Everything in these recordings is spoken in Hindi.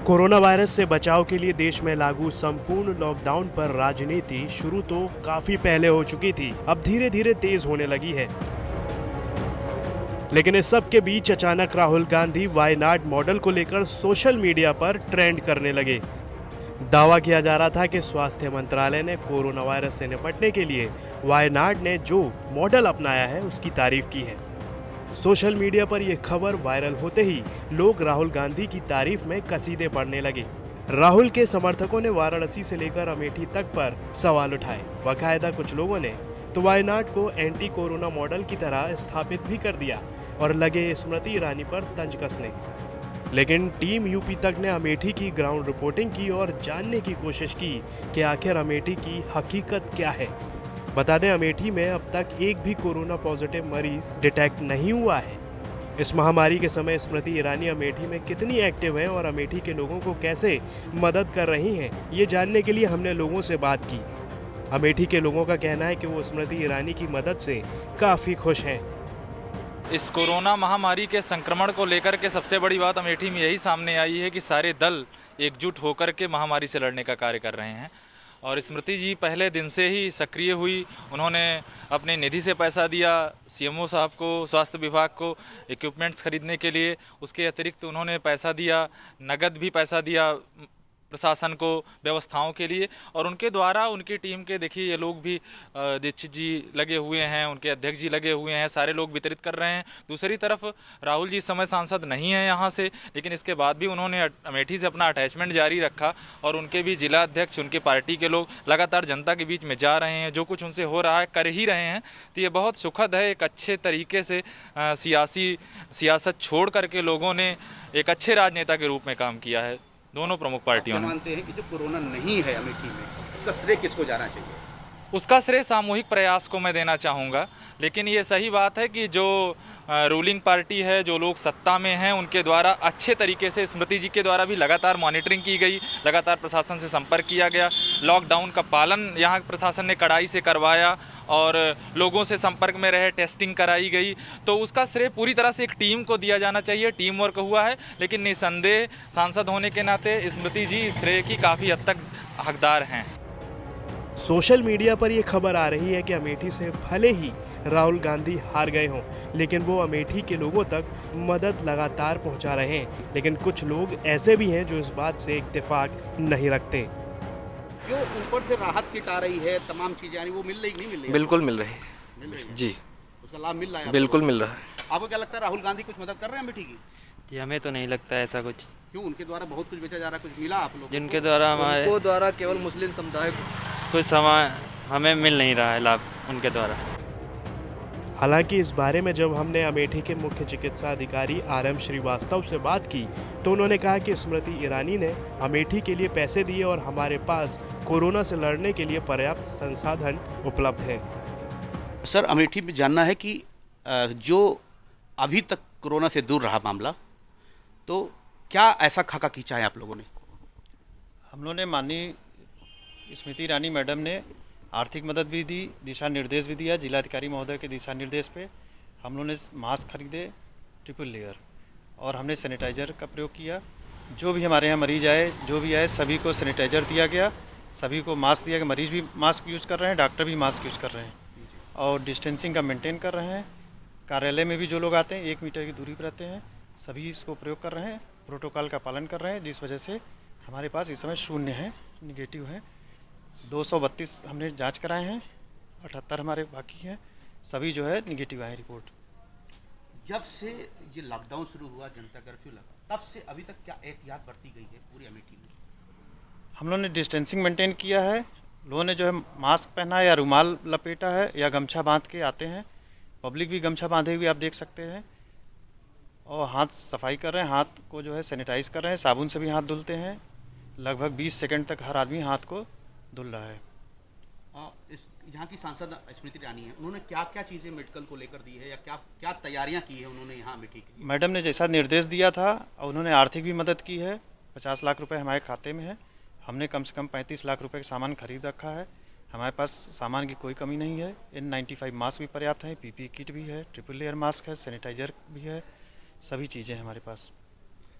कोरोना वायरस से बचाव के लिए देश में लागू संपूर्ण लॉकडाउन पर राजनीति शुरू तो काफी पहले हो चुकी थी, अब धीरे धीरे तेज होने लगी है। लेकिन इस सब के बीच अचानक राहुल गांधी वायनाड मॉडल को लेकर सोशल मीडिया पर ट्रेंड करने लगे। दावा किया जा रहा था कि स्वास्थ्य मंत्रालय ने कोरोना वायरस से निपटने के लिए वायनाड ने जो मॉडल अपनाया है उसकी तारीफ की है। सोशल मीडिया पर यह खबर वायरल होते ही लोग राहुल गांधी की तारीफ में कसीदे पढ़ने लगे। राहुल के समर्थकों ने वाराणसी से लेकर अमेठी तक पर सवाल उठाए। बाकायदा कुछ लोगों ने तो वायनाड को एंटी कोरोना मॉडल की तरह स्थापित भी कर दिया और लगे स्मृति ईरानी पर तंज कसने। लेकिन टीम यूपी तक ने अमेठी की ग्राउंड रिपोर्टिंग की और जानने की कोशिश की कि आखिर अमेठी की हकीकत क्या है। बता दें, अमेठी में अब तक एक भी कोरोना पॉजिटिव मरीज डिटेक्ट नहीं हुआ है। इस महामारी के समय स्मृति ईरानी अमेठी में कितनी एक्टिव हैं और अमेठी के लोगों को कैसे मदद कर रही हैं, ये जानने के लिए हमने लोगों से बात की। अमेठी के लोगों का कहना है कि वो स्मृति ईरानी की मदद से काफ़ी खुश हैं। इस कोरोना महामारी के संक्रमण को लेकर के सबसे बड़ी बात अमेठी में यही सामने आई है कि सारे दल एकजुट होकर के महामारी से लड़ने का कार्य कर रहे हैं। और स्मृति जी पहले दिन से ही सक्रिय हुई। उन्होंने अपने निधि से पैसा दिया सीएमओ साहब को, स्वास्थ्य विभाग को इक्विपमेंट्स खरीदने के लिए। उसके अतिरिक्त उन्होंने पैसा दिया, नगद भी पैसा दिया प्रशासन को व्यवस्थाओं के लिए। और उनके द्वारा उनकी टीम के देखिए ये लोग भी दीक्षित जी लगे हुए हैं, उनके अध्यक्ष जी लगे हुए हैं, सारे लोग वितरित कर रहे हैं। दूसरी तरफ राहुल जी इस समय सांसद नहीं है यहाँ से, लेकिन इसके बाद भी उन्होंने अमेठी से अपना अटैचमेंट जारी रखा और उनके भी जिला अध्यक्ष, उनके पार्टी के लोग लगातार जनता के बीच में जा रहे हैं, जो कुछ उनसे हो रहा है कर ही रहे हैं। तो ये बहुत सुखद है। एक अच्छे तरीके से सियासत छोड़ करके लोगों ने एक अच्छे राजनेता के रूप में काम किया है दोनों प्रमुख पार्टियों ने। मानते हैं कि जो कोरोना नहीं है अमेठी में, उसका श्रेय किसको जाना चाहिए? उसका श्रेय सामूहिक प्रयास को मैं देना चाहूँगा। लेकिन ये सही बात है कि जो रूलिंग पार्टी है, जो लोग सत्ता में हैं, उनके द्वारा अच्छे तरीके से स्मृति जी के द्वारा भी लगातार मॉनिटरिंग की गई, लगातार प्रशासन से संपर्क किया गया। लॉकडाउन का पालन यहाँ प्रशासन ने कड़ाई से करवाया और लोगों से संपर्क में रहे, टेस्टिंग कराई गई। तो उसका श्रेय पूरी तरह से एक टीम को दिया जाना चाहिए। टीम वर्क हुआ है, लेकिन निसंदेह सांसद होने के नाते स्मृति जी इस श्रेय की काफ़ी हद तक हकदार हैं। सोशल मीडिया पर यह खबर आ रही है कि अमेठी से भले ही राहुल गांधी हार गए हों, लेकिन वो अमेठी के लोगों तक मदद लगातार पहुंचा रहे हैं। लेकिन कुछ लोग ऐसे भी हैं जो इस बात से इत्तेफाक नहीं रखते। जो ऊपर से राहत किट आ रही है, तमाम चीजें आ रही, वो मिल रही नहीं मिल रही? बिल्कुल मिल रही है जी, उसका लाभ मिल रहा है? बिल्कुल मिल रहा है। आपको क्या लगता है, राहुल गांधी कुछ मदद कर रहे हैं अमेठी की? जी हमें तो नहीं लगता ऐसा कुछ। क्यों? उनके द्वारा बहुत कुछ बेचा जा रहा है, कुछ मिला आप लोग? जिनके द्वारा हमारे द्वारा केवल मुस्लिम समुदाय को कुछ समय हमें मिल नहीं रहा है लाभ उनके द्वारा। हालांकि इस बारे में जब हमने अमेठी के मुख्य चिकित्सा अधिकारी RM श्रीवास्तव से बात की तो उन्होंने कहा कि स्मृति ईरानी ने अमेठी के लिए पैसे दिए और हमारे पास कोरोना से लड़ने के लिए पर्याप्त संसाधन उपलब्ध हैं। सर, अमेठी में जानना है कि जो अभी तक कोरोना से दूर रहा मामला, तो क्या ऐसा खाका खींचा है आप लोगों ने? हम लोगों ने माननीय स्मृति ईरानी मैडम ने आर्थिक मदद भी दी, दिशा निर्देश भी दिया। जिलाधिकारी महोदय के दिशा निर्देश पे हम लोगों ने मास्क खरीदे ट्रिपल लेयर और हमने सैनिटाइज़र का प्रयोग किया। जो भी हमारे यहाँ मरीज आए, जो भी आए, सभी को सैनिटाइज़र दिया गया, सभी को मास्क दिया गया। मरीज भी मास्क यूज़ कर रहे हैं, डॉक्टर भी मास्क यूज़ कर रहे हैं और डिस्टेंसिंग का मेंटेन कर रहे हैं। कार्यालय में भी जो लोग आते हैं 1 मीटर की दूरी पर रहते हैं, सभी इसको प्रयोग कर रहे हैं, प्रोटोकॉल का पालन कर रहे हैं, जिस वजह से हमारे पास इस समय शून्य है, निगेटिव है। 232 हमने जांच कराए हैं, 78 हमारे बाकी हैं, सभी जो है निगेटिव आए रिपोर्ट। जब से ये लॉकडाउन शुरू हुआ, जनता कर्फ्यू लगा, तब से अभी तक क्या एहतियात बरती गई है पूरी अमेठी में? हम लोगों ने डिस्टेंसिंग मेंटेन किया है। लोगों ने जो है मास्क पहना है या रुमाल लपेटा है या गमछा बांध के आते हैं। पब्लिक भी गमछा बांधे हुए आप देख सकते हैं और हाथ सफाई कर रहे हैं, हाथ को जो है सैनिटाइज कर रहे हैं, साबुन से भी हाथ धुलते हैं। लगभग 20 सेकंड तक हर आदमी हाथ को धुल रहा है। यहाँ की सांसद स्मृति ईरानी है, उन्होंने क्या क्या चीज़ें मेडिकल को लेकर दी है या क्या क्या तैयारियाँ की है उन्होंने यहाँ अमेठी के लिए? मैडम ने जैसा निर्देश दिया था और उन्होंने आर्थिक भी मदद की है। 50 लाख रुपए हमारे खाते में है। हमने कम से कम 35 लाख रुपए का सामान खरीद रखा है। हमारे पास सामान की कोई कमी नहीं है। N95 मास्क भी पर्याप्त हैं, PPE किट भी है, ट्रिपल लेयर मास्क है, सैनिटाइजर भी है, सभी चीज़ें हैं हमारे पास।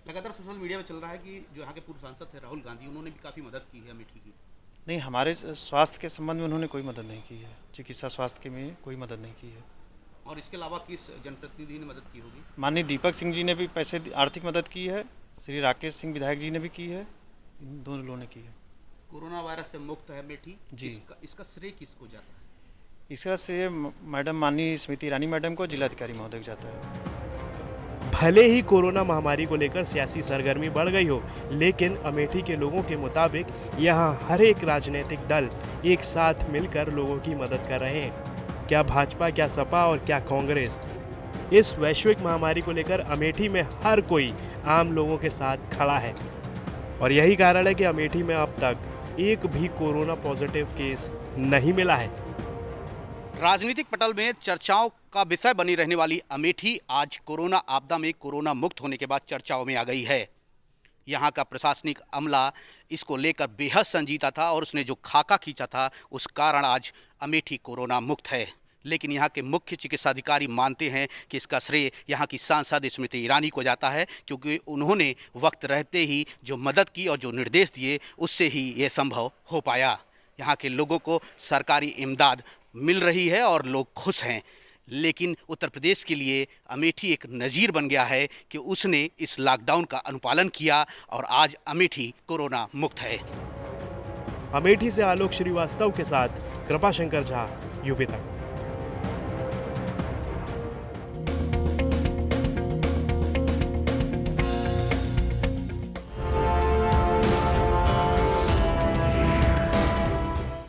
लगातार सोशल मीडिया में चल रहा है कि जो यहाँ के पूर्व सांसद थे राहुल गांधी, उन्होंने भी काफ़ी मदद की है अमेठी की। नहीं, हमारे स्वास्थ्य के संबंध में उन्होंने कोई मदद नहीं की है, चिकित्सा स्वास्थ्य के में कोई मदद नहीं की है। और इसके अलावा किस जनप्रतिनिधि ने मदद की होगी? माननीय दीपक सिंह जी ने भी आर्थिक मदद की है, श्री राकेश सिंह विधायक जी ने भी की है, इन दोनों लोगों ने की है। कोरोना वायरस से मुक्त है अमेठी जी। इसका श्रेय किसको जाता है? इसका श्रेय मैडम माननीय स्मृति ईरानी मैडम को, जिलाधिकारी महोदय को जाता है। भले ही कोरोना महामारी को लेकर सियासी सरगर्मी बढ़ गई हो, लेकिन अमेठी के लोगों के मुताबिक यहाँ हर एक राजनीतिक दल एक साथ मिलकर लोगों की मदद कर रहे हैं। क्या भाजपा, क्या सपा और क्या कांग्रेस। इस वैश्विक महामारी को लेकर अमेठी में हर कोई आम लोगों के साथ खड़ा है और यही कारण है कि अमेठी में अब तक एक भी कोरोना पॉजिटिव केस नहीं मिला है। राजनीतिक पटल में चर्चाओं का विषय बनी रहने वाली अमेठी आज कोरोना आपदा में कोरोना मुक्त होने के बाद चर्चाओं में आ गई है। यहाँ का प्रशासनिक अमला इसको लेकर बेहद संजीदा था और उसने जो खाका खींचा था उस कारण आज अमेठी कोरोना मुक्त है। लेकिन यहाँ के मुख्य चिकित्साधिकारी मानते हैं कि इसका श्रेय यहाँ की सांसद स्मृति ईरानी को जाता है, क्योंकि उन्होंने वक्त रहते ही जो मदद की और जो निर्देश दिए उससे ही ये संभव हो पाया। यहाँ के लोगों को सरकारी इमदाद मिल रही है और लोग खुश हैं। लेकिन उत्तर प्रदेश के लिए अमेठी एक नज़ीर बन गया है कि उसने इस लॉकडाउन का अनुपालन किया और आज अमेठी कोरोना मुक्त है। अमेठी से आलोक श्रीवास्तव के साथ कृपाशंकर झा, यूपी तक।